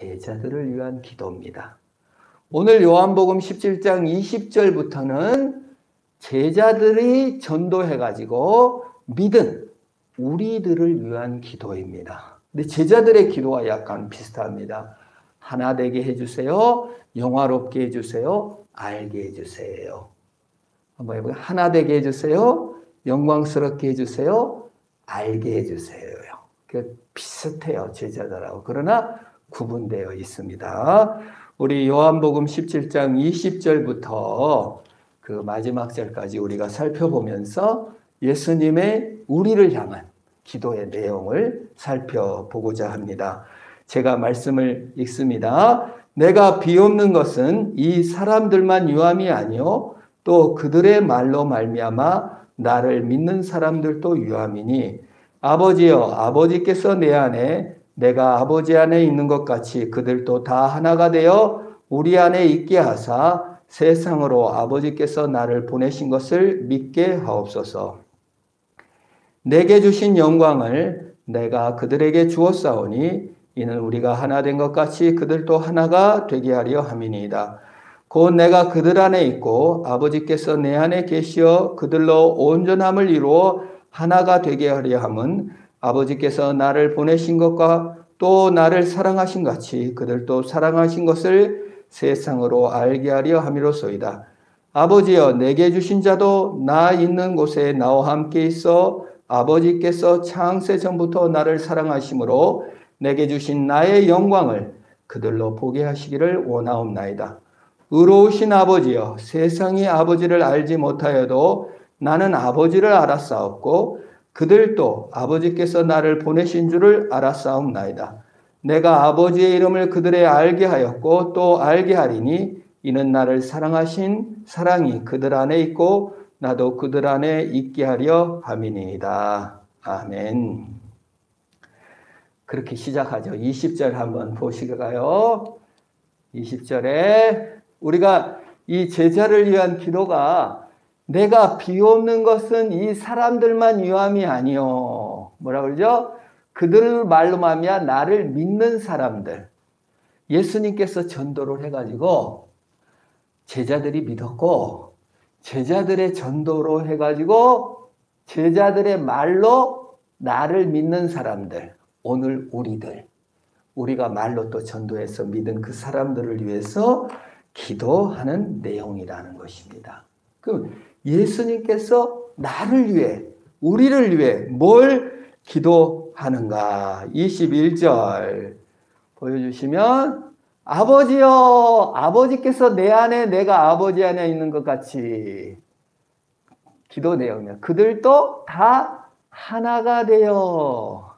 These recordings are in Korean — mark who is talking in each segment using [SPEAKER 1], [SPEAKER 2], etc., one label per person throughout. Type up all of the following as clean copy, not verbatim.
[SPEAKER 1] 제자들을 위한 기도입니다. 오늘 요한복음 17장 20절부터는 제자들이 전도해가지고 믿은 우리들을 위한 기도입니다. 근데 제자들의 기도와 약간 비슷합니다. 하나 되게 해주세요. 영화롭게 해주세요. 알게 해주세요. 한번 해볼까요? 하나 되게 해주세요. 영광스럽게 해주세요. 알게 해주세요. 비슷해요. 제자들하고. 그러나 구분되어 있습니다. 우리 요한복음 17장 20절부터 그 마지막 절까지 우리가 살펴보면서 예수님의 우리를 향한 기도의 내용을 살펴보고자 합니다. 제가 말씀을 읽습니다. 내가 비옵는 것은 이 사람들만 유함이 아니요 또 그들의 말로 말미암아 나를 믿는 사람들도 유함이니 아버지여 아버지께서 내 안에 내가 아버지 안에 있는 것 같이 그들도 다 하나가 되어 우리 안에 있게 하사 세상으로 아버지께서 나를 보내신 것을 믿게 하옵소서. 내게 주신 영광을 내가 그들에게 주었사오니 이는 우리가 하나 된 것 같이 그들도 하나가 되게 하려 함이니이다. 곧 내가 그들 안에 있고 아버지께서 내 안에 계시어 그들로 온전함을 이루어 하나가 되게 하려 함은 아버지께서 나를 보내신 것과 또 나를 사랑하신 같이 그들도 사랑하신 것을 세상으로 알게 하려 함이로소이다. 아버지여 내게 주신 자도 나 있는 곳에 나와 함께 있어 아버지께서 창세 전부터 나를 사랑하심으로 내게 주신 나의 영광을 그들로 보게 하시기를 원하옵나이다. 의로우신 아버지여 세상이 아버지를 알지 못하여도 나는 아버지를 알았사옵고 그들도 아버지께서 나를 보내신 줄을 알았사옵나이다. 내가 아버지의 이름을 그들에 알게 하였고 또 알게 하리니 이는 나를 사랑하신 사랑이 그들 안에 있고 나도 그들 안에 있게 하려 함이니이다. 아멘. 그렇게 시작하죠. 20절 한번 보시게가요. 20절에 우리가 이 제자를 위한 기도가 내가 비옵는 것은 이 사람들만 유함이 아니요. 뭐라 그러죠? 그들 말로 말미암아 나를 믿는 사람들. 예수님께서 전도를 해가지고 제자들이 믿었고 제자들의 전도로 해가지고 제자들의 말로 나를 믿는 사람들. 오늘 우리가 말로 또 전도해서 믿은 그 사람들을 위해서 기도하는 내용이라는 것입니다. 그럼 예수님께서 나를 위해 우리를 위해 뭘 기도하는가? 21절 보여주시면 아버지여 아버지께서 내 안에 내가 아버지 안에 있는 것 같이 기도 내용이야. 그들도 다 하나가 되어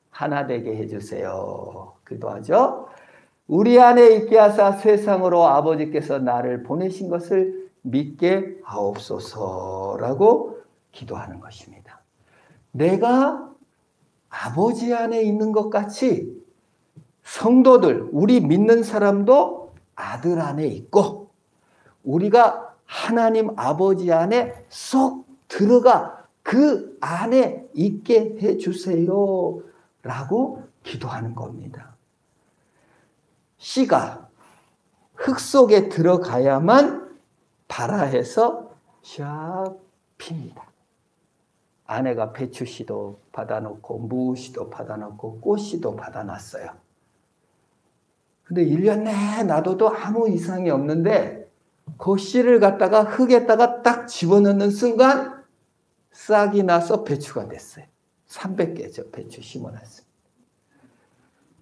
[SPEAKER 1] 하나 되게 해주세요. 기도하죠. 우리 안에 있게 하사 세상으로 아버지께서 나를 보내신 것을 믿게 하옵소서라고 기도하는 것입니다. 내가 아버지 안에 있는 것 같이 성도들, 우리 믿는 사람도 아들 안에 있고 우리가 하나님 아버지 안에 쏙 들어가 그 안에 있게 해주세요 라고 기도하는 겁니다. 씨가 흙 속에 들어가야만 발아해서 샥 핍니다. 아내가 배추씨도 받아놓고 무씨도 받아놓고 꽃씨도 받아놨어요. 근데 1년 내내 놔둬도 아무 이상이 없는데 그 씨를 갖다가 흙에다가 딱 집어넣는 순간 싹이 나서 배추가 됐어요. 300개죠. 배추 심어놨어요.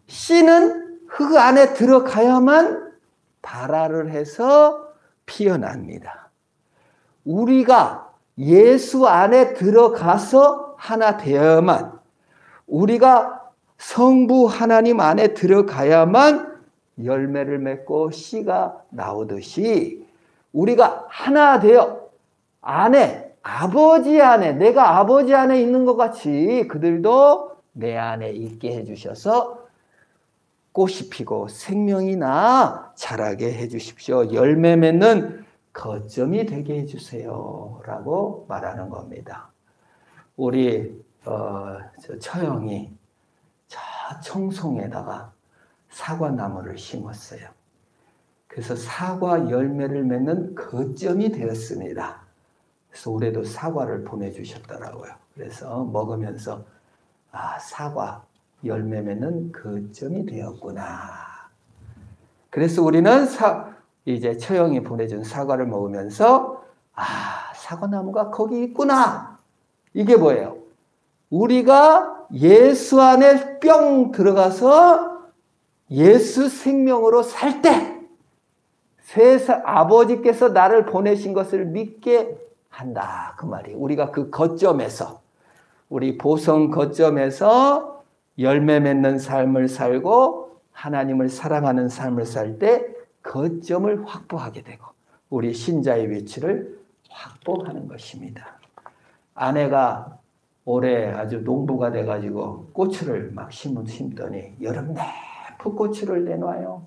[SPEAKER 1] 씨는 흙 안에 들어가야만 발화를 해서 피어납니다. 우리가 예수 안에 들어가서 하나 되어야만 우리가 성부 하나님 안에 들어가야만 열매를 맺고 씨가 나오듯이 우리가 하나 되어 안에 아버지 안에 내가 아버지 안에 있는 것 같이 그들도 내 안에 있게 해주셔서 꽃이 피고 생명이 나 자라게 해주십시오. 열매 맺는 거점이 되게 해주세요 라고 말하는 겁니다. 우리 처형이 저 청송에다가 사과나무를 심었어요. 그래서 사과 열매를 맺는 거점이 되었습니다. 그래서 올해도 사과를 보내주셨더라고요. 그래서 먹으면서 사과 열매 맺는 거점이 되었구나. 그래서 우리는 이제 처형이 보내준 사과를 먹으면서 사과나무가 거기 있구나. 이게 뭐예요? 우리가 예수 안에 뿅 들어가서 예수 생명으로 살 때 세상 아버지께서 나를 보내신 것을 믿게 한다. 그 말이에요. 우리가 그 거점에서, 우리 보성 거점에서 열매 맺는 삶을 살고 하나님을 사랑하는 삶을 살 때 거점을 확보하게 되고 우리 신자의 위치를 확보하는 것입니다. 아내가 올해 아주 농부가 돼가지고 고추를 막 심더니 여름 내내 고추를 내놔요.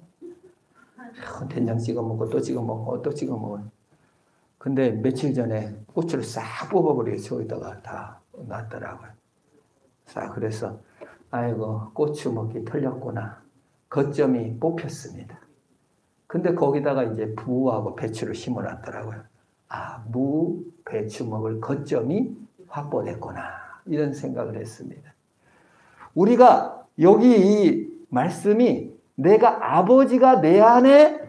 [SPEAKER 1] 된장 찍어 먹고 또 찍어 먹고 또 찍어 먹어요. 근데 며칠 전에 고추를 싹 뽑아버리고 저기다가 다 놨더라고요. 그래서 아이고 고추 먹기 틀렸구나. 거점이 뽑혔습니다. 근데 거기다가 이제 무하고 배추를 심어놨더라고요. 무, 배추 먹을 거점이 확보됐구나. 이런 생각을 했습니다. 우리가 여기 이 말씀이 내가 아버지가 내 안에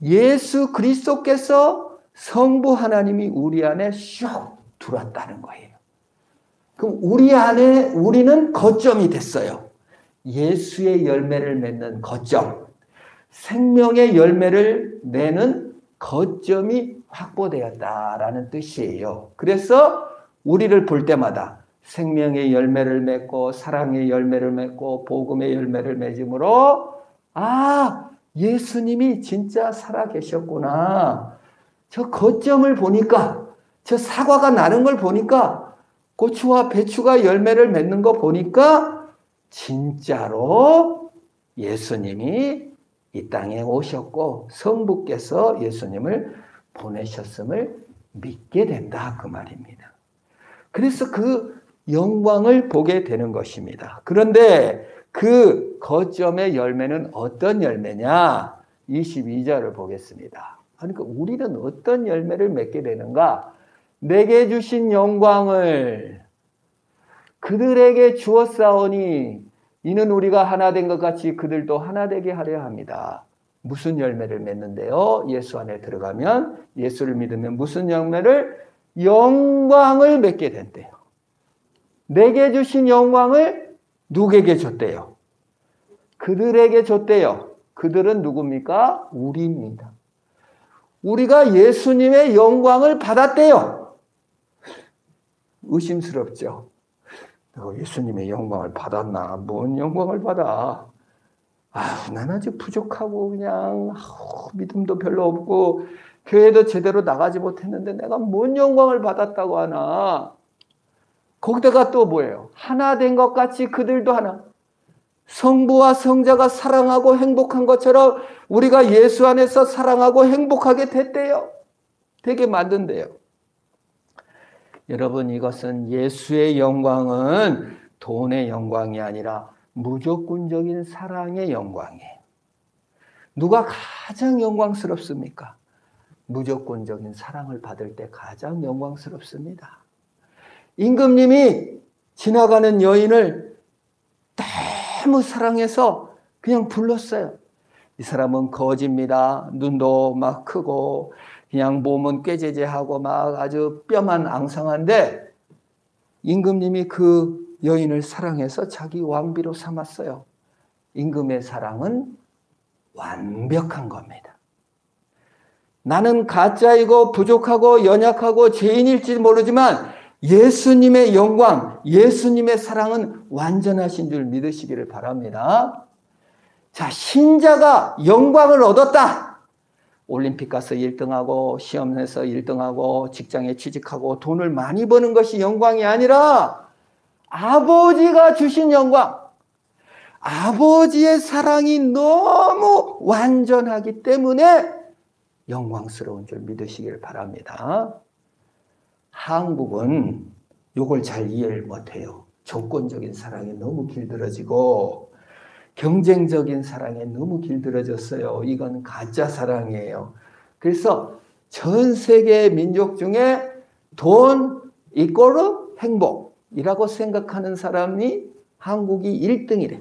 [SPEAKER 1] 예수 그리스도께서 성부 하나님이 우리 안에 슉 들어왔다는 거예요. 그럼 우리 안에 우리는 거점이 됐어요. 예수의 열매를 맺는 거점, 생명의 열매를 내는 거점이 확보되었다라는 뜻이에요. 그래서 우리를 볼 때마다 생명의 열매를 맺고 사랑의 열매를 맺고 복음의 열매를 맺음으로 예수님이 진짜 살아계셨구나. 저 거점을 보니까 저 사과가 나는 걸 보니까 고추와 배추가 열매를 맺는 거 보니까 진짜로 예수님이 이 땅에 오셨고 성부께서 예수님을 보내셨음을 믿게 된다 그 말입니다. 그래서 그 영광을 보게 되는 것입니다. 그런데 그 거점의 열매는 어떤 열매냐? 22절을 보겠습니다. 그러니까 우리는 어떤 열매를 맺게 되는가? 내게 주신 영광을 그들에게 주었사오니 이는 우리가 하나 된 것 같이 그들도 하나 되게 하려 합니다. 무슨 열매를 맺는데요? 예수 안에 들어가면 예수를 믿으면 무슨 열매를? 영광을 맺게 된대요. 내게 주신 영광을 누구에게 줬대요? 그들에게 줬대요. 그들은 누굽니까? 우리입니다. 우리가 예수님의 영광을 받았대요. 의심스럽죠? 예수님의 영광을 받았나? 뭔 영광을 받아? 난 아직 부족하고 그냥 믿음도 별로 없고 교회도 제대로 나가지 못했는데 내가 뭔 영광을 받았다고 하나? 거기다가 또 뭐예요? 하나 된 것 같이 그들도 하나. 성부와 성자가 사랑하고 행복한 것처럼 우리가 예수 안에서 사랑하고 행복하게 됐대요. 되게 만든대요. 여러분, 이것은 예수의 영광은 돈의 영광이 아니라 무조건적인 사랑의 영광이에요. 누가 가장 영광스럽습니까? 무조건적인 사랑을 받을 때 가장 영광스럽습니다. 임금님이 지나가는 여인을 너무 사랑해서 그냥 불렀어요. 이 사람은 거지입니다. 눈도 막 크고 그냥 몸은 꾀재재하고 막 아주 뼈만 앙상한데 임금님이 그 여인을 사랑해서 자기 왕비로 삼았어요. 임금의 사랑은 완벽한 겁니다. 나는 가짜이고 부족하고 연약하고 죄인일지 모르지만 예수님의 영광, 예수님의 사랑은 완전하신 줄 믿으시기를 바랍니다. 자, 신자가 영광을 얻었다. 올림픽 가서 1등하고 시험에서 1등하고 직장에 취직하고 돈을 많이 버는 것이 영광이 아니라 아버지가 주신 영광, 아버지의 사랑이 너무 완전하기 때문에 영광스러운 줄 믿으시길 바랍니다. 한국은 이걸 잘 이해를 못해요. 조건적인 사랑이 너무 길들어지고 경쟁적인 사랑에 너무 길들여졌어요. 이건 가짜 사랑이에요. 그래서 전 세계 민족 중에 돈 이꼬르 행복이라고 생각하는 사람이 한국이 1등이래.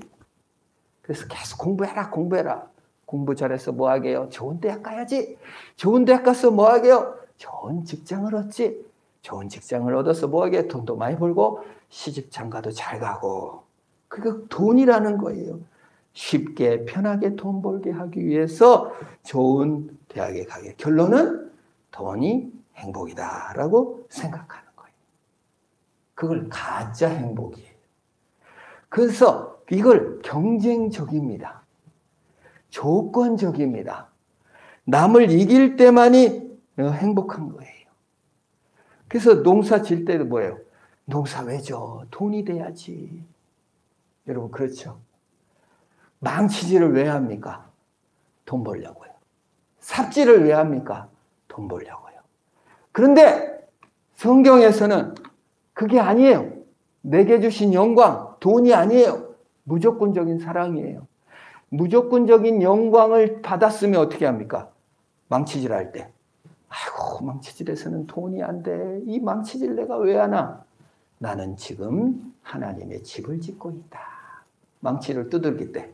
[SPEAKER 1] 그래서 계속 공부해라, 공부해라. 공부 잘해서 뭐 하게요? 좋은 대학 가야지. 좋은 대학 가서 뭐 하게요? 좋은 직장을 얻지. 좋은 직장을 얻어서 뭐 하게? 돈도 많이 벌고 시집 장가도 잘 가고. 그게 돈이라는 거예요. 쉽게 편하게 돈 벌게 하기 위해서 좋은 대학에 가게. 결론은 돈이 행복이다라고 생각하는 거예요. 그걸 가짜 행복이에요. 그래서 이걸 경쟁적입니다. 조건적입니다. 남을 이길 때만이 행복한 거예요. 그래서 농사 질 때도 뭐예요? 농사 왜 져? 돈이 돼야지. 여러분 그렇죠? 망치질을 왜 합니까? 돈 벌려고요. 삽질을 왜 합니까? 돈 벌려고요. 그런데 성경에서는 그게 아니에요. 내게 주신 영광, 돈이 아니에요. 무조건적인 사랑이에요. 무조건적인 영광을 받았으면 어떻게 합니까? 망치질 할 때. 아이고, 망치질에서는 돈이 안 돼. 이 망치질 내가 왜 하나? 나는 지금 하나님의 집을 짓고 있다. 망치를 두들길 때.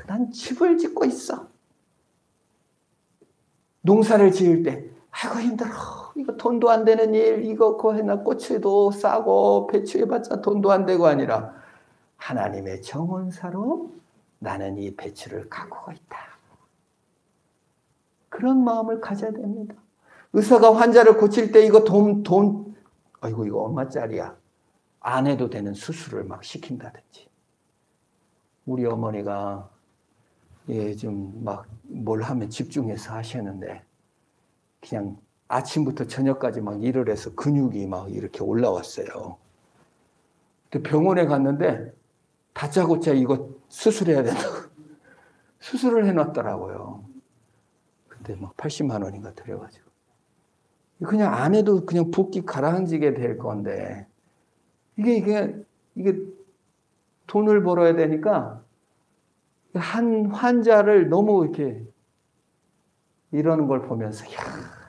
[SPEAKER 1] 난 집을 짓고 있어. 농사를 지을 때. 아이고, 힘들어. 이거 돈도 안 되는 일. 이거 그거 해나 고추도 싸고 배추해봤자 돈도 안 되고 아니라 하나님의 정원사로 나는 이 배추를 가꾸고 있다. 그런 마음을 가져야 됩니다. 의사가 환자를 고칠 때 이거 아이고 이거 얼마짜리야. 안 해도 되는 수술을 막 시킨다든지. 우리 어머니가 좀 막 뭘 하면 집중해서 하셨는데 그냥 아침부터 저녁까지 막 일을 해서 근육이 막 이렇게 올라왔어요. 근데 병원에 갔는데 다짜고짜 이거 수술해야 된다고 수술을 해놨더라고요. 근데 막 80만 원인가 들여가지고 그냥 안 해도 그냥 붓기 가라앉게 될 건데 이게 돈을 벌어야 되니까 한 환자를 너무 이렇게 이러는 걸 보면서 야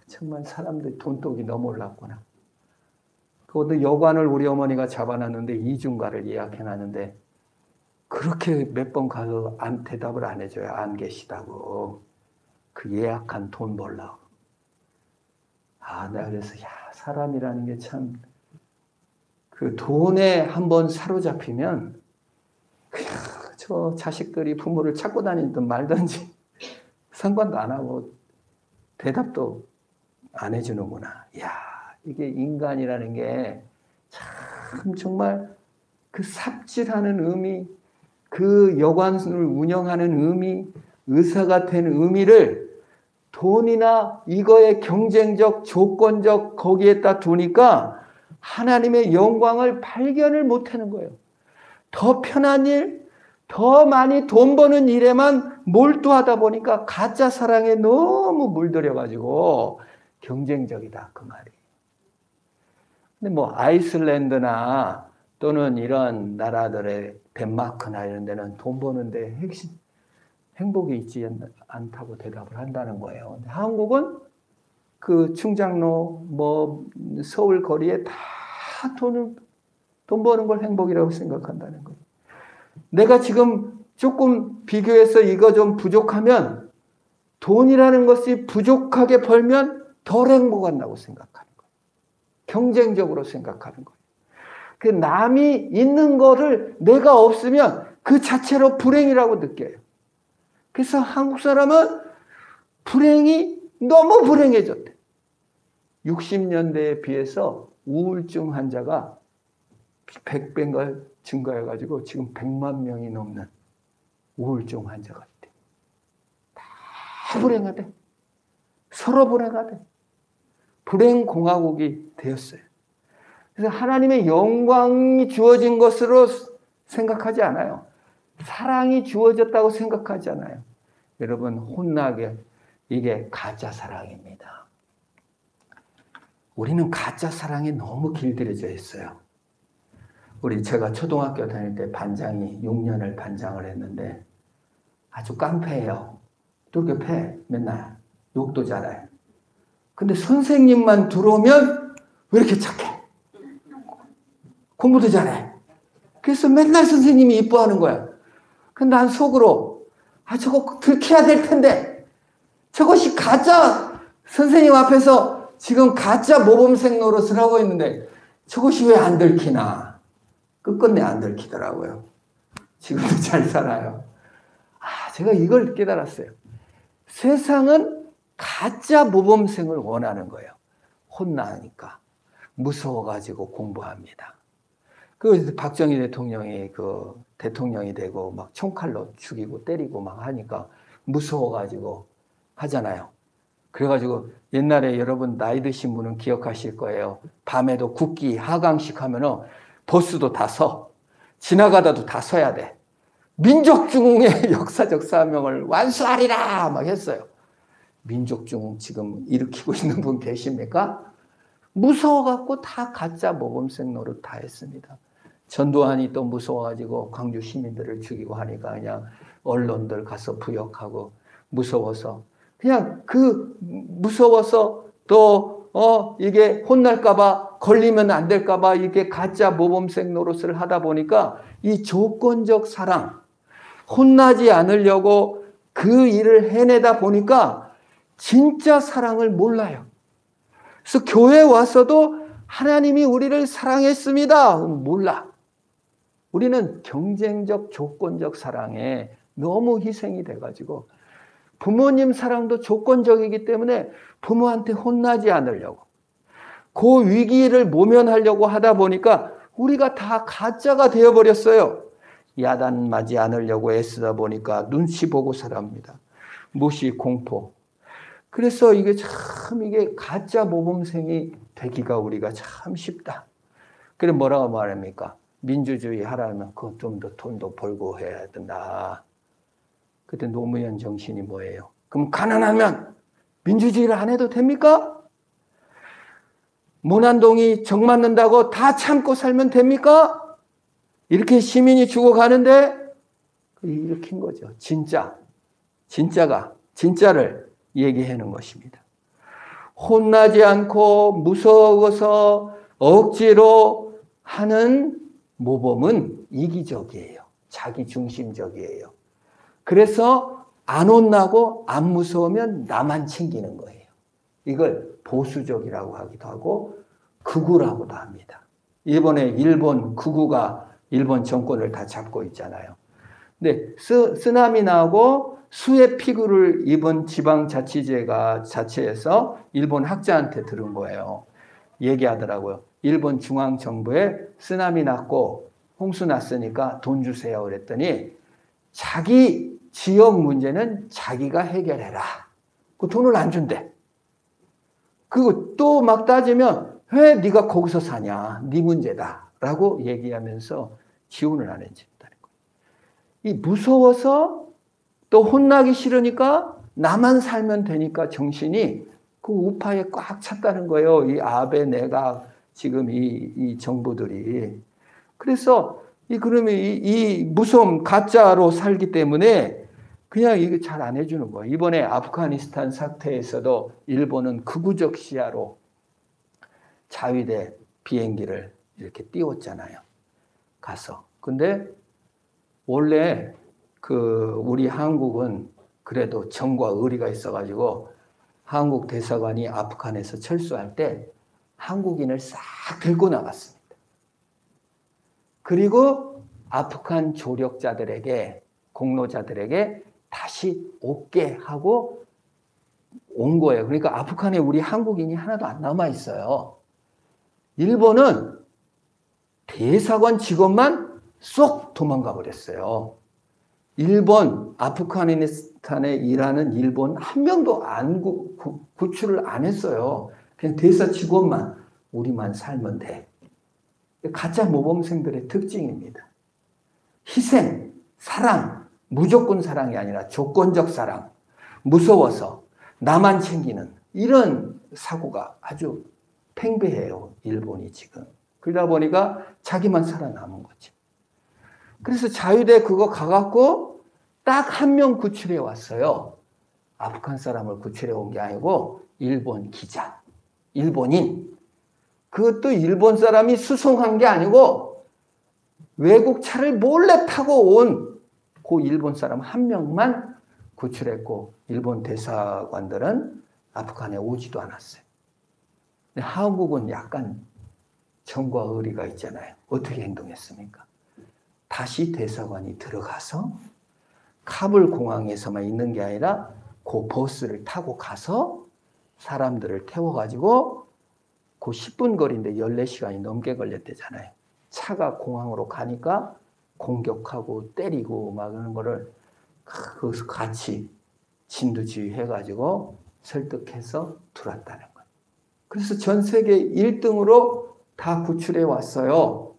[SPEAKER 1] 정말 사람들 돈독이 너무 올랐구나. 그것도 여관을 우리 어머니가 잡아놨는데 이중가를 예약해놨는데 그렇게 몇 번 가서 대답을 안 해줘요. 안 계시다고. 그 예약한 돈 벌라고. 내가 그래서 사람이라는 게 참 그 돈에 한번 사로잡히면 그냥 저 자식들이 부모를 찾고 다니든 말든지 상관도 안 하고 대답도 안 해주는구나. 이게 인간이라는 게 참 정말 그 삽질하는 의미, 그 여관을 운영하는 의미, 의사가 된 의미를 돈이나 이거의 경쟁적, 조건적 거기에다 두니까 하나님의 영광을 발견을 못하는 거예요. 더 편한 일, 더 많이 돈 버는 일에만 몰두하다 보니까 가짜 사랑에 너무 물들여가지고 경쟁적이다 그 말이에요. 근데 뭐 아이슬란드나 또는 이런 나라들의 덴마크나 이런 데는 돈 버는데 행복이 있지 않다고 대답을 한다는 거예요. 근데 한국은 그 충장로 뭐 서울 거리에 다 돈 버는 걸 행복이라고 생각한다는 거예요. 내가 지금 조금 비교해서 이거 좀 부족하면 돈이라는 것이 부족하게 벌면 덜 행복한다고 생각하는 거예요. 경쟁적으로 생각하는 거예요. 그 남이 있는 거를 내가 없으면 그 자체로 불행이라고 느껴요. 그래서 한국 사람은 불행이 너무 불행해졌대. 60년대에 비해서 우울증 환자가 100배가 증가해가지고 지금 100만 명이 넘는 우울증 환자가 있대. 다 불행하대. 서로 불행하대. 불행공화국이 되었어요. 그래서 하나님의 영광이 주어진 것으로 생각하지 않아요. 사랑이 주어졌다고 생각하지 않아요. 여러분 혼나게 이게 가짜 사랑입니다. 우리는 가짜 사랑에 너무 길들여져 있어요. 제가 초등학교 다닐 때 반장이 6년을 반장을 했는데 아주 깡패예요. 또 이렇게 패. 맨날 욕도 잘해. 근데 선생님만 들어오면 왜 이렇게 착해? 공부도 잘해. 그래서 맨날 선생님이 이뻐하는 거야. 근데 난 속으로 저거 들켜야 될 텐데 저것이 가짜 선생님 앞에서 지금 가짜 모범생 노릇을 하고 있는데 저것이 왜 안 들키나. 끝끝내 안 들키더라고요. 지금도 잘 살아요. 제가 이걸 깨달았어요. 세상은 가짜 모범생을 원하는 거예요. 혼나니까. 무서워가지고 공부합니다. 박정희 대통령이 대통령이 되고 막 총칼로 죽이고 때리고 막 하니까 무서워가지고 하잖아요. 그래가지고 옛날에 여러분 나이 드신 분은 기억하실 거예요. 밤에도 국기 하강식 하면은 버스도 다 서. 지나가다도 다 서야 돼. 민족중흥의 역사적 사명을 완수하리라 막 했어요. 민족중흥 지금 일으키고 있는 분 계십니까? 무서워갖고 다 가짜 모범생 노릇 다 했습니다. 전두환이 또 무서워가지고 광주 시민들을 죽이고 하니까 그냥 언론들 가서 부역하고 무서워서 그냥 무서워서 또 이게 혼날까봐 걸리면 안 될까봐 이게 가짜 모범생 노릇을 하다 보니까 이 조건적 사랑 혼나지 않으려고 그 일을 해내다 보니까 진짜 사랑을 몰라요. 그래서 교회에 와서도 하나님이 우리를 사랑했습니다. 몰라. 우리는 경쟁적 조건적 사랑에 너무 희생이 돼가지고 부모님 사랑도 조건적이기 때문에 부모한테 혼나지 않으려고 그 위기를 모면하려고 하다 보니까 우리가 다 가짜가 되어버렸어요. 야단 맞지 않으려고 애쓰다 보니까 눈치 보고 살아갑니다. 무시, 공포. 그래서 이게 가짜 모범생이 되기가 우리가 참 쉽다. 그래 뭐라고 말합니까? 민주주의 하라면 그거 좀 더 돈도 벌고 해야 된다. 그때 노무현 정신이 뭐예요? 그럼 가난하면 민주주의를 안 해도 됩니까? 모난동이 정 맞는다고 다 참고 살면 됩니까? 이렇게 시민이 죽어가는데 일으킨 거죠. 진짜를 얘기하는 것입니다. 혼나지 않고 무서워서 억지로 하는 모범은 이기적이에요. 자기중심적이에요. 그래서 안 혼나고 안 무서우면 나만 챙기는 거예요. 이걸 보수적이라고 하기도 하고 극우라고도 합니다. 이번에 일본 극우가 일본 정권을 다 잡고 있잖아요. 근데 쓰나미 나고 수해 피구를 입은 지방자치제에서 일본 학자한테 들은 거예요. 얘기하더라고요. 일본 중앙정부에 쓰나미 났고 홍수 났으니까 돈 주세요. 그랬더니 자기 지역 문제는 자기가 해결해라. 그 돈을 안 준대. 그리고 또 막 따지면 왜 네가 거기서 사냐. 네 문제다. 라고 얘기하면서 지원을 안 해준다는 거예요. 이 무서워서 또 혼나기 싫으니까 나만 살면 되니까 정신이 그 우파에 꽉 찼다는 거예요. 이 아베 내각 지금 이 정부들이. 그래서 그러면 이 무서움 가짜로 살기 때문에 그냥 이거 잘 안 해주는 거예요. 이번에 아프가니스탄 사태에서도 일본은 극우적 시야로 자위대 비행기를 이렇게 띄웠잖아요. 가서. 근데 원래 우리 한국은 그래도 정과 의리가 있어가지고 한국 대사관이 아프간에서 철수할 때 한국인을 싹 들고 나갔습니다. 그리고 아프간 조력자들에게, 공로자들에게 다시 오게 하고 온 거예요. 그러니까 아프간에 우리 한국인이 하나도 안 남아 있어요. 일본은 대사관 직원만 쏙 도망가 버렸어요. 일본, 아프가니스탄에 일하는 일본 한 명도 구출을 안 했어요. 그냥 대사 직원만, 우리만 살면 돼. 가짜 모범생들의 특징입니다. 희생, 사랑, 무조건 사랑이 아니라 조건적 사랑, 무서워서 나만 챙기는 이런 사고가 아주 팽배해요. 일본이 지금. 그러다 보니까 자기만 살아남은 거지. 그래서 자유대 그거 가갖고 딱 한 명 구출해 왔어요. 아프간 사람을 구출해 온 게 아니고 일본 기자, 일본인. 그것도 일본 사람이 수송한 게 아니고 외국 차를 몰래 타고 온 그 일본 사람 한 명만 구출했고 일본 대사관들은 아프간에 오지도 않았어요. 근데 한국은 약간 정과 의리가 있잖아요. 어떻게 행동했습니까? 다시 대사관이 들어가서 카불 공항에서만 있는 게 아니라 그 버스를 타고 가서 사람들을 태워가지고 그 10분 거리인데 14시간이 넘게 걸렸대잖아요. 차가 공항으로 가니까 공격하고 때리고 막 그런 거를 거기서 같이 진두지휘 해가지고 설득해서 들어왔다는 거예요. 그래서 전 세계 1등으로 다 구출해 왔어요.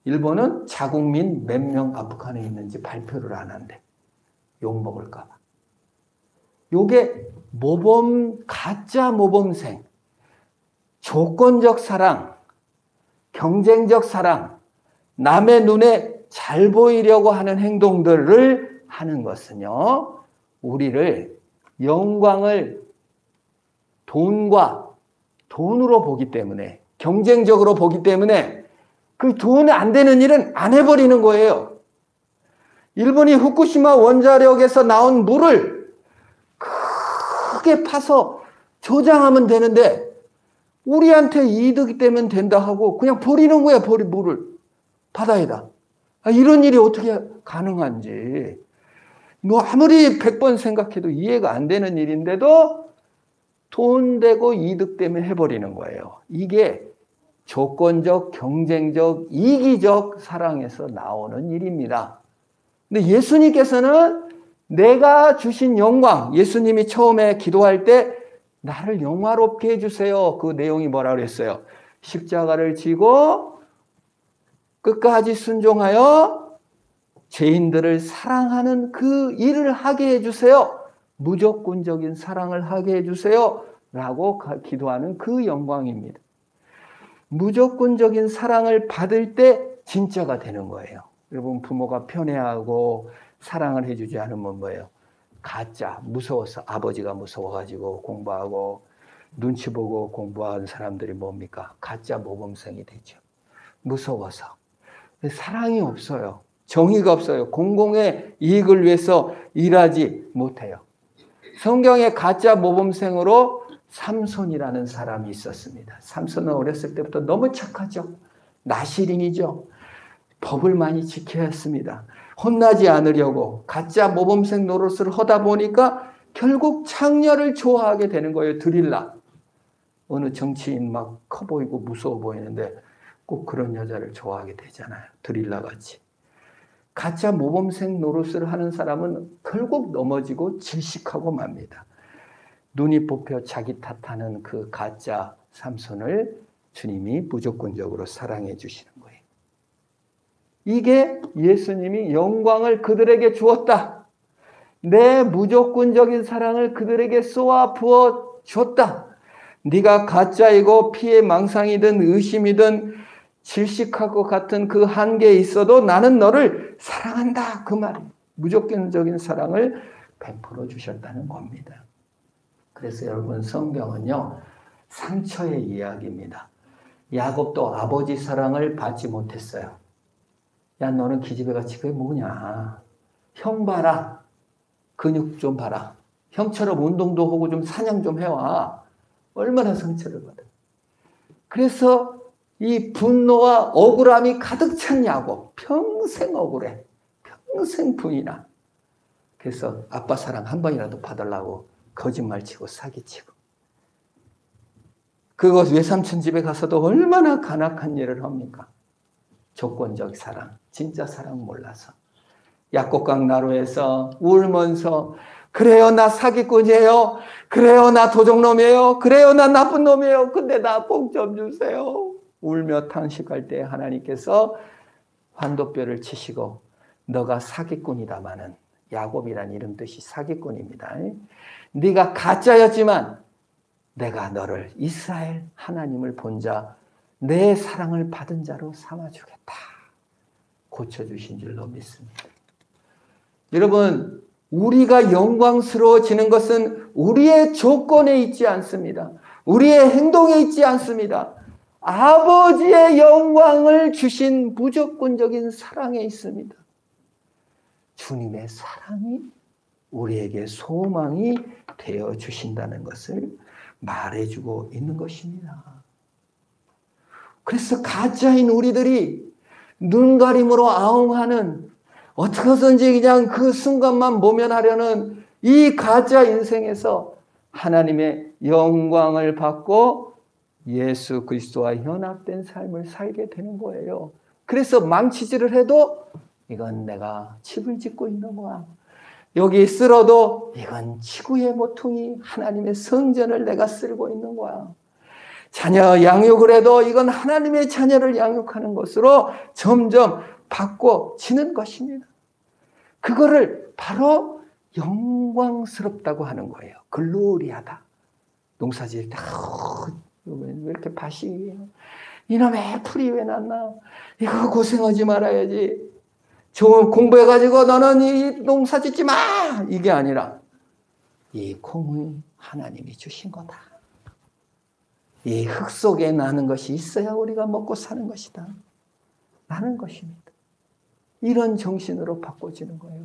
[SPEAKER 1] 일본은 자국민 몇 명 아프간에 있는지 발표를 안 한대. 욕먹을까 봐. 요게 가짜 모범생, 조건적 사랑, 경쟁적 사랑, 남의 눈에 잘 보이려고 하는 행동들을 하는 것은요, 우리를 영광을 돈으로 보기 때문에, 경쟁적으로 보기 때문에 그 돈 안 되는 일은 안 해버리는 거예요. 일본이 후쿠시마 원자력에서 나온 물을 크게 파서 저장하면 되는데 우리한테 이득이 되면 된다 하고 그냥 버리는 거야, 물을. 바다에다. 이런 일이 어떻게 가능한지. 뭐 아무리 100번 생각해도 이해가 안 되는 일인데도 돈 되고 이득 때문에 해버리는 거예요. 이게 조건적, 경쟁적, 이기적 사랑에서 나오는 일입니다. 근데 예수님께서는 내가 주신 영광, 예수님이 처음에 기도할 때 나를 영화롭게 해주세요. 그 내용이 뭐라 그랬어요? 십자가를 지고 끝까지 순종하여 죄인들을 사랑하는 그 일을 하게 해주세요. 무조건적인 사랑을 하게 해주세요. 라고 기도하는 그 영광입니다. 무조건적인 사랑을 받을 때 진짜가 되는 거예요. 여러분 부모가 편애하고 사랑을 해주지 않으면 뭐예요? 가짜, 무서워서 아버지가 무서워가지고 공부하고 눈치 보고 공부하는 사람들이 뭡니까? 가짜 모범생이 되죠. 무서워서. 사랑이 없어요. 정의가 없어요. 공공의 이익을 위해서 일하지 못해요. 성경에 가짜 모범생으로 삼손이라는 사람이 있었습니다. 삼손은 어렸을 때부터 너무 착하죠. 나시린이죠. 법을 많이 지켜야 했습니다. 혼나지 않으려고 가짜 모범생 노릇을 하다 보니까 결국 창녀를 좋아하게 되는 거예요. 드릴라. 어느 정치인 막 커 보이고 무서워 보이는데 꼭 그런 여자를 좋아하게 되잖아요. 드릴라 같이. 가짜 모범생 노릇을 하는 사람은 결국 넘어지고 질식하고 맙니다. 눈이 뽑혀 자기 탓하는 그 가짜 삼손을 주님이 무조건적으로 사랑해 주시는 거예요. 이게 예수님이 영광을 그들에게 주었다. 내 무조건적인 사랑을 그들에게 쏘아 부어 줬다. 네가 가짜이고 피해 망상이든 의심이든 질식할 것 같은 그 한계에 있어도 나는 너를 사랑한다. 그 말. 무조건적인 사랑을 베풀어 주셨다는 겁니다. 그래서 여러분 성경은요. 상처의 이야기입니다. 야곱도 아버지 사랑을 받지 못했어요. 야 너는 기집애같이 그게 뭐냐. 형 봐라. 근육 좀 봐라. 형처럼 운동도 하고 좀 사냥 좀 해와. 얼마나 상처를 받아. 그래서 이 분노와 억울함이 가득 찬 야곱. 평생 억울해. 평생 분이 나. 그래서 아빠 사랑 한 번이라도 받으려고 거짓말치고 사기치고. 그거 외삼촌 집에 가서도 얼마나 간악한 일을 합니까? 조건적 사랑, 진짜 사랑 몰라서. 약곡강 나루에서 울면서 그래요 나 사기꾼이에요. 그래요 나 도적놈이에요. 그래요 나 나쁜 놈이에요. 근데 나 복 좀 주세요. 울며 탄식할 때 하나님께서 환도뼈를 치시고 너가 사기꾼이다마는 야곱이란 이름 뜻이 사기꾼입니다. 네가 가짜였지만 내가 너를 이스라엘 하나님을 본자 내 사랑을 받은 자로 삼아주겠다. 고쳐주신 줄로 믿습니다. 여러분, 우리가 영광스러워지는 것은 우리의 조건에 있지 않습니다. 우리의 행동에 있지 않습니다. 아버지의 영광을 주신 무조건적인 사랑에 있습니다. 주님의 사랑이 우리에게 소망이 되어 주신다는 것을 말해주고 있는 것입니다. 그래서 가짜인 우리들이 눈가림으로 아웅하는, 어떻게 해서든지 그냥 그 순간만 모면하려는 이 가짜 인생에서 하나님의 영광을 받고 예수 그리스도와 연합된 삶을 살게 되는 거예요. 그래서 망치질을 해도 이건 내가 집을 짓고 있는 거야. 여기 쓸어도 이건 지구의 모퉁이, 하나님의 성전을 내가 쓸고 있는 거야. 자녀 양육을 해도 이건 하나님의 자녀를 양육하는 것으로 점점 바꿔지는 것입니다. 그거를 바로 영광스럽다고 하는 거예요. 글로리하다. 농사지을 때 왜 이렇게 밭이, 이놈의 풀이 왜 났나? 이거 고생하지 말아야지. 좋은 공부해가지고 너는 이 농사 짓지 마! 이게 아니라 이 콩은 하나님이 주신 거다. 이 흙 속에 나는 것이 있어야 우리가 먹고 사는 것이다. 라는 것입니다. 이런 정신으로 바꿔지는 거예요.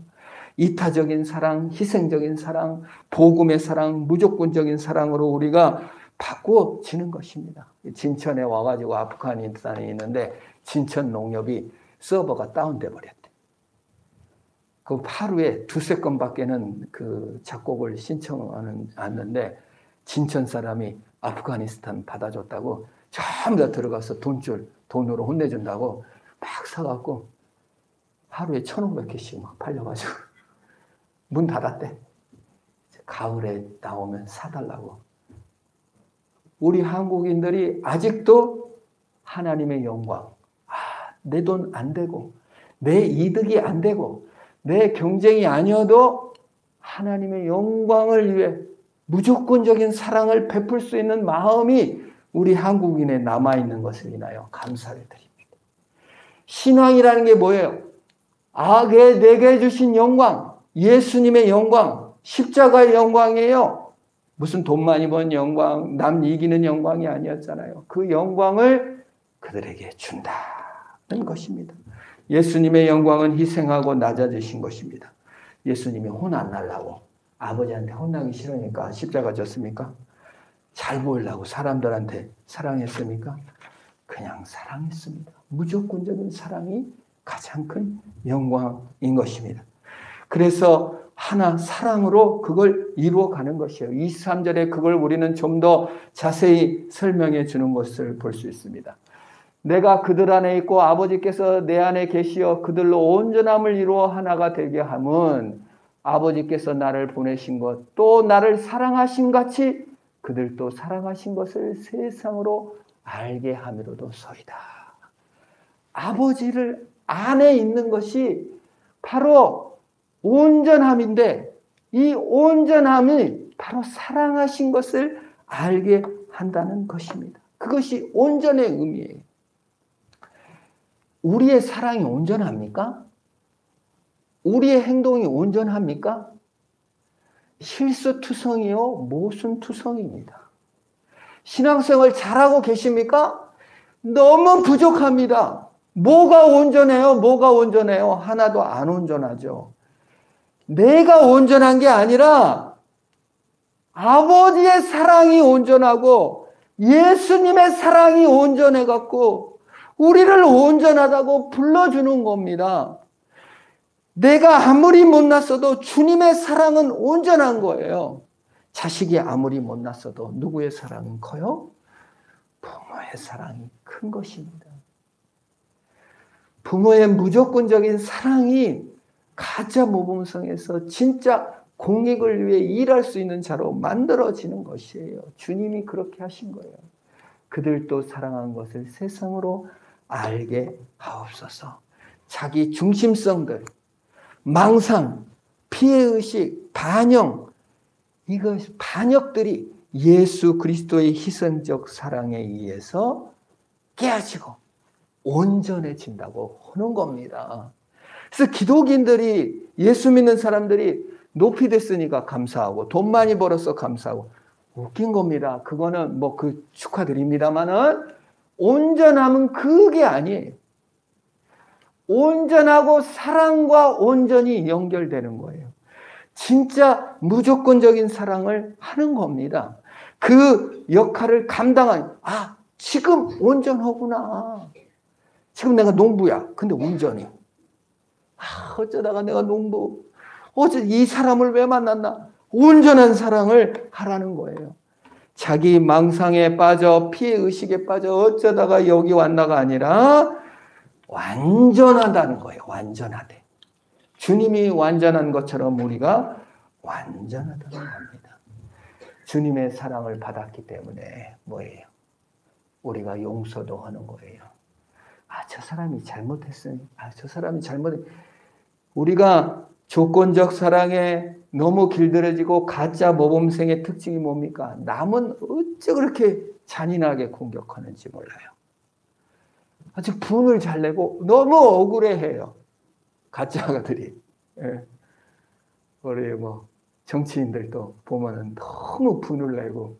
[SPEAKER 1] 이타적인 사랑, 희생적인 사랑, 복음의 사랑, 무조건적인 사랑으로 우리가 바꿔지는 것입니다. 진천에 와가지고 아프가니스탄에 있는데 진천 농협이 서버가 다운돼 버렸대. 그 하루에 2-3건밖에는 그 작곡을 신청하는데 진천 사람이 아프가니스탄 받아줬다고 전부 다 들어가서 돈으로 혼내준다고 막 사갖고 하루에 1,500개씩 막 팔려가지고 문 닫았대. 가을에 나오면 사달라고. 우리 한국인들이 아직도 하나님의 영광, 내 돈 안 되고 내 이득이 안 되고 내 경쟁이 아니어도 하나님의 영광을 위해 무조건적인 사랑을 베풀 수 있는 마음이 우리 한국인에 남아있는 것을 인하여 감사를 드립니다. 신앙이라는 게 뭐예요? 악에 내게 주신 영광, 예수님의 영광, 십자가의 영광이에요. 무슨 돈 많이 번 영광, 남 이기는 영광이 아니었잖아요. 그 영광을 그들에게 준다는 것입니다. 예수님의 영광은 희생하고 낮아지신 것입니다. 예수님이 혼 안 날라고 아버지한테 혼나기 싫으니까 십자가 졌습니까? 잘 보이려고 사람들한테 사랑했습니까? 그냥 사랑했습니다. 무조건적인 사랑이 가장 큰 영광인 것입니다. 그래서 하나 사랑으로 그걸 이루어가는 것이에요. 23절에 그걸 우리는 좀 더 자세히 설명해 주는 것을 볼 수 있습니다. 내가 그들 안에 있고 아버지께서 내 안에 계시어 그들로 온전함을 이루어 하나가 되게 함은 아버지께서 나를 보내신 것 또 나를 사랑하신 같이 그들도 사랑하신 것을 세상으로 알게 함이로도소이다. 아버지를 안에 있는 것이 바로 온전함인데 이 온전함이 바로 사랑하신 것을 알게 한다는 것입니다. 그것이 온전의 의미예요. 우리의 사랑이 온전합니까? 우리의 행동이 온전합니까? 실수투성이요, 모순투성입니다. 신앙생활 잘하고 계십니까? 너무 부족합니다. 뭐가 온전해요? 뭐가 온전해요? 하나도 안 온전하죠. 내가 온전한 게 아니라 아버지의 사랑이 온전하고 예수님의 사랑이 온전해갖고 우리를 온전하다고 불러주는 겁니다. 내가 아무리 못났어도 주님의 사랑은 온전한 거예요. 자식이 아무리 못났어도 누구의 사랑은 커요? 부모의 사랑이 큰 것입니다. 부모의 무조건적인 사랑이 가짜 모범성에서 진짜 공익을 위해 일할 수 있는 자로 만들어지는 것이에요. 주님이 그렇게 하신 거예요. 그들도 사랑한 것을 세상으로 알게 하옵소서. 자기 중심성들, 망상, 피해의식, 반영, 반역들이 예수 그리스도의 희생적 사랑에 의해서 깨어지고 온전해진다고 하는 겁니다. 그래서 기독인들이, 예수 믿는 사람들이 높이 됐으니까 감사하고 돈 많이 벌어서 감사하고, 웃긴 겁니다. 그거는 뭐 그 축하드립니다만은 온전함은 그게 아니에요. 온전하고 사랑과 온전히 연결되는 거예요. 진짜 무조건적인 사랑을 하는 겁니다. 그 역할을 감당한, 지금 온전하구나. 지금 내가 농부야. 근데 온전히. 어쩌다가 내가 농부, 이 사람을 왜 만났나? 온전한 사랑을 하라는 거예요. 자기 망상에 빠져 피해의식에 빠져 어쩌다가 여기 왔나가 아니라 완전하다는 거예요. 완전하대. 주님이 완전한 것처럼 우리가 완전하다는 겁니다. 주님의 사랑을 받았기 때문에 뭐예요? 우리가 용서도 하는 거예요. 저 사람이 잘못했으니, 저 사람이 우리가 조건적 사랑에 너무 길들여지고 가짜 모범생의 특징이 뭡니까? 남은 어째 그렇게 잔인하게 공격하는지 몰라요. 아주 분을 잘 내고 너무 억울해해요. 가짜들이. 우리 뭐 정치인들도 보면은 너무 분을 내고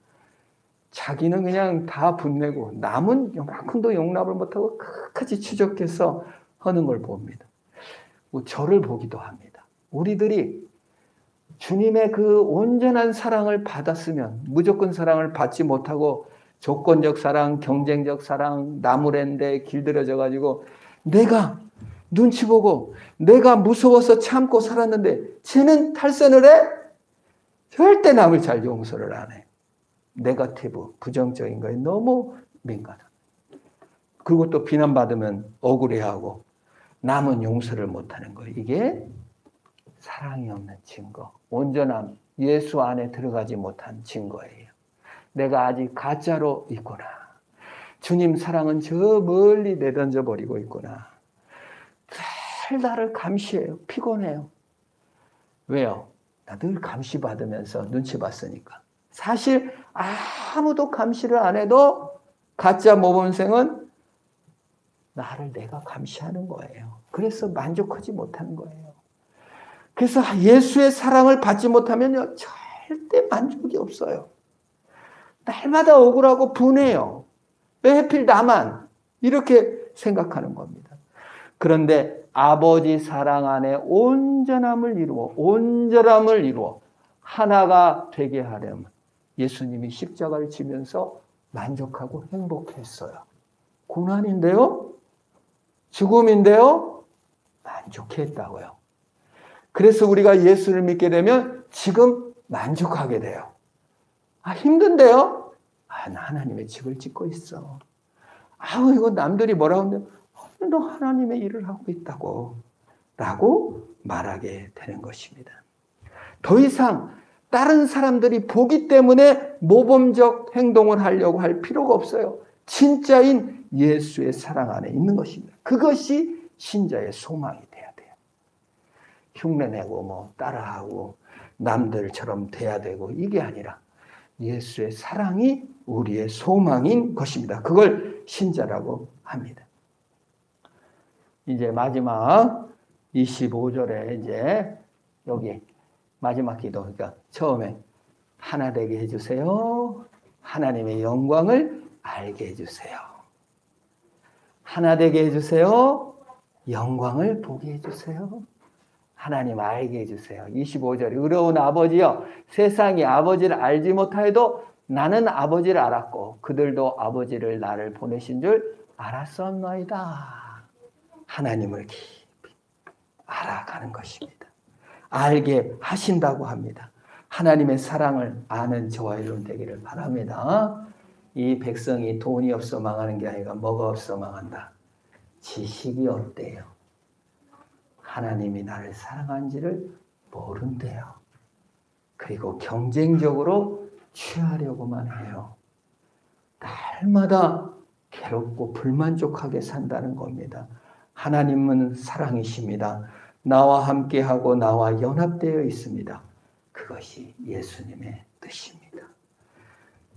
[SPEAKER 1] 자기는 그냥 다 분내고 남은 요만큼도 용납을 못하고 끝까지 추적해서 하는 걸 봅니다. 저를 보기도 합니다. 우리들이 주님의 그 온전한 사랑을 받았으면, 무조건 사랑을 받지 못하고 조건적 사랑, 경쟁적 사랑, 나무랜데 길들여져 가지고 내가 눈치 보고 내가 무서워서 참고 살았는데 쟤는 탈선을 해? 절대 남을 잘 용서를 안 해. 네거티브, 부정적인 거에 너무 민감하다. 그리고 또 비난받으면 억울해하고 남은 용서를 못하는 거예요. 이게 사랑이 없는 증거, 온전함, 예수 안에 들어가지 못한 증거예요. 내가 아직 가짜로 있구나. 주님 사랑은 저 멀리 내던져 버리고 있구나. 늘 나를 감시해요. 피곤해요. 왜요? 나 늘 감시받으면서 눈치 봤으니까. 사실 아무도 감시를 안 해도 가짜 모범생은 나를 내가 감시하는 거예요. 그래서 만족하지 못하는 거예요. 그래서 예수의 사랑을 받지 못하면요, 절대 만족이 없어요. 날마다 억울하고 분해요. 왜 하필 나만? 이렇게 생각하는 겁니다. 그런데 아버지 사랑 안에 온전함을 이루어 하나가 되게 하려면 예수님이 십자가를 지면서 만족하고 행복했어요. 고난인데요? 죽음인데요? 만족했다고요. 그래서 우리가 예수를 믿게 되면 지금 만족하게 돼요. 힘든데요? 나 하나님의 집을 짓고 있어. 이거 남들이 뭐라고 하면 너 하나님의 일을 하고 있다고 라고 말하게 되는 것입니다. 더 이상 다른 사람들이 보기 때문에 모범적 행동을 하려고 할 필요가 없어요. 진짜인 예수의 사랑 안에 있는 것입니다. 그것이 신자의 소망이 돼야 돼요. 흉내내고 뭐 따라하고 남들처럼 돼야 되고 이게 아니라 예수의 사랑이 우리의 소망인 것입니다. 그걸 신자라고 합니다. 이제 마지막 25절에 이제 여기 마지막 기도, 그러니까 처음에 하나 되게 해주세요. 하나님의 영광을 알게 해주세요. 하나 되게 해주세요. 영광을 보게 해주세요. 하나님 알게 해주세요. 25절, 의로운 아버지여, 세상이 아버지를 알지 못하여도 나는 아버지를 알았고 그들도 아버지를 나를 보내신 줄 알았었나이다. 하나님을 깊이 알아가는 것입니다. 알게 하신다고 합니다. 하나님의 사랑을 아는 저와 여러분 되기를 바랍니다. 이 백성이 돈이 없어 망하는 게 아니라 뭐가 없어 망한다. 지식이 없대요. 하나님이 나를 사랑한지를 모른대요. 그리고 경쟁적으로 취하려고만 해요. 날마다 괴롭고 불만족하게 산다는 겁니다. 하나님은 사랑이십니다. 나와 함께하고 나와 연합되어 있습니다. 그것이 예수님의 뜻입니다.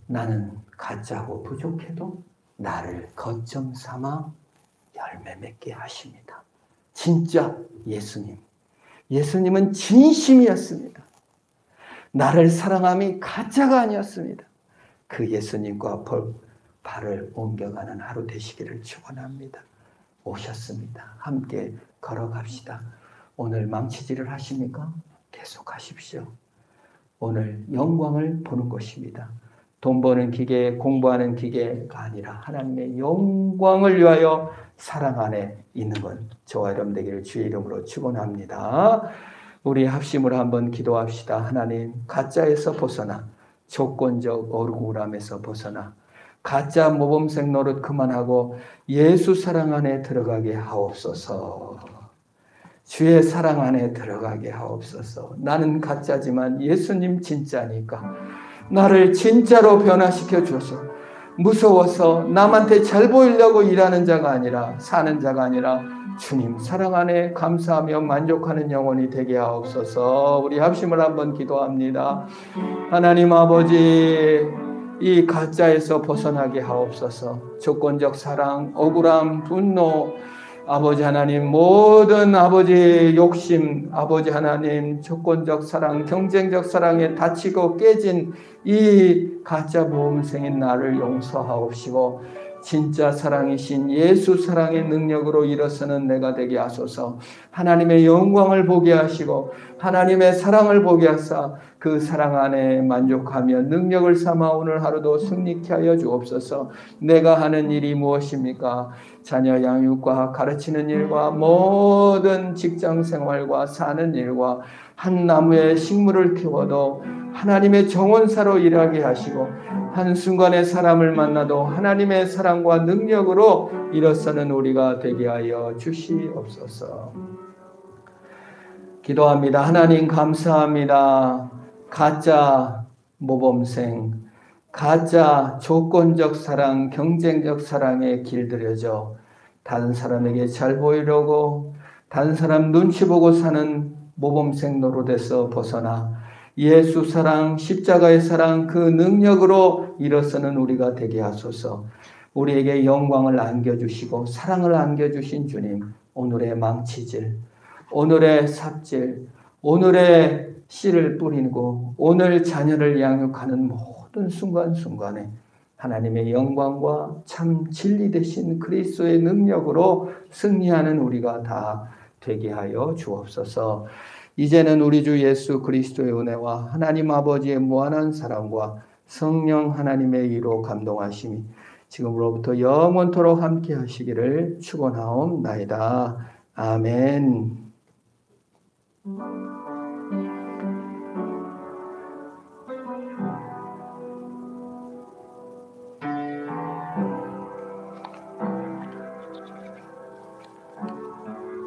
[SPEAKER 1] 나는 가짜고 부족해도 나를 거점 삼아 열매 맺게 하십니다. 진짜 예수님은 진심이었습니다. 나를 사랑함이 가짜가 아니었습니다. 그 예수님과 발을 옮겨가는 하루 되시기를 축원합니다. 오셨습니다. 함께 걸어갑시다. 오늘 망치질을 하십니까? 계속하십시오. 오늘 영광을 보는 것입니다. 돈 버는 기계, 공부하는 기계가 아니라 하나님의 영광을 위하여 사랑 안에 있는 것, 저와 여러분 되기를 주의 이름으로 축원합니다. 우리 합심으로 한번 기도합시다. 하나님, 가짜에서 벗어나, 조건적 억울함에서 벗어나, 가짜 모범생 노릇 그만하고 예수 사랑 안에 들어가게 하옵소서. 주의 사랑 안에 들어가게 하옵소서. 나는 가짜지만 예수님 진짜니까 나를 진짜로 변화시켜 주셔서 무서워서 남한테 잘 보이려고 일하는 자가 아니라 사는 자가 아니라 주님 사랑 안에 감사하며 만족하는 영혼이 되게 하옵소서. 우리 합심을 한번 기도합니다. 하나님 아버지, 이 가짜에서 벗어나게 하옵소서. 조건적 사랑, 억울함, 분노, 아버지 하나님 모든 아버지 욕심, 아버지 하나님 조건적 사랑, 경쟁적 사랑에 다치고 깨진 이 가짜 모범생인 나를 용서하옵시고 진짜 사랑이신 예수 사랑의 능력으로 일어서는 내가 되게 하소서. 하나님의 영광을 보게 하시고 하나님의 사랑을 보게 하사 그 사랑 안에 만족하며 능력을 삼아 오늘 하루도 승리케 하여 주옵소서. 내가 하는 일이 무엇입니까? 자녀 양육과 가르치는 일과 모든 직장 생활과 사는 일과 한 나무의 식물을 키워도 하나님의 정원사로 일하게 하시고 한순간에 사람을 만나도 하나님의 사랑과 능력으로 일어서는 우리가 되게 하여 주시옵소서. 기도합니다. 하나님 감사합니다. 가짜 모범생, 가짜 조건적 사랑, 경쟁적 사랑에 길들여져 다른 사람에게 잘 보이려고 다른 사람 눈치 보고 사는 모범생 노릇에서 벗어나 예수 사랑, 십자가의 사랑, 그 능력으로 일어서는 우리가 되게 하소서. 우리에게 영광을 안겨주시고 사랑을 안겨주신 주님, 오늘의 망치질, 오늘의 삽질, 오늘의 씨를 뿌리고 오늘 자녀를 양육하는 모든 순간순간에 하나님의 영광과 참 진리 되신 그리스도의 능력으로 승리하는 우리가 다 되게 하여 주옵소서. 이제는 우리 주 예수 그리스도의 은혜와 하나님 아버지의 무한한 사랑과 성령 하나님의 의로 감동하심이 지금으로부터 영원토록 함께 하시기를 축원하옵나이다. 아멘.